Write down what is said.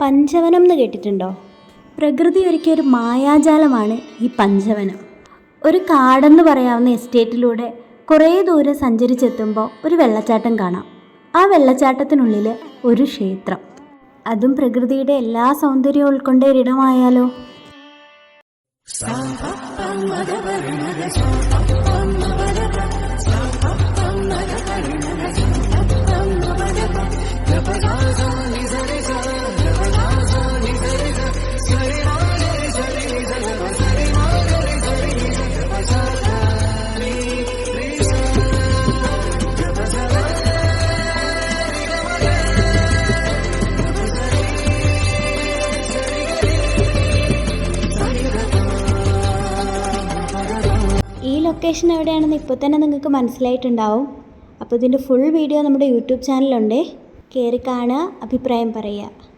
പഞ്ചവനം എന്ന് കേട്ടിട്ടുണ്ടോ? പ്രകൃതി ഒരുക്കിയ ഒരു മായാജാലമാണ് ഈ പഞ്ചവനം. ഒരു കാടെന്ന് പറയാവുന്ന എസ്റ്റേറ്റിലൂടെ കുറേ ദൂരം സഞ്ചരിച്ചെത്തുമ്പോൾ ഒരു വെള്ളച്ചാട്ടം കാണാം. ആ വെള്ളച്ചാട്ടത്തിനുള്ളിൽ ഒരു ക്ഷേത്രം, അതും പ്രകൃതിയുടെ എല്ലാ സൗന്ദര്യവും ഉൾക്കൊണ്ട ഒരിടമായാലോ? ഈ ലൊക്കേഷൻ എവിടെയാണെന്ന് ഇപ്പോൾ തന്നെ നിങ്ങൾക്ക് മനസ്സിലായിട്ടുണ്ടാവും. അപ്പോൾ ഇതിൻ്റെ ഫുൾ വീഡിയോ നമ്മുടെ യൂട്യൂബ് ചാനലുണ്ട്, കയറി കാണുക, അഭിപ്രായം പറയുക.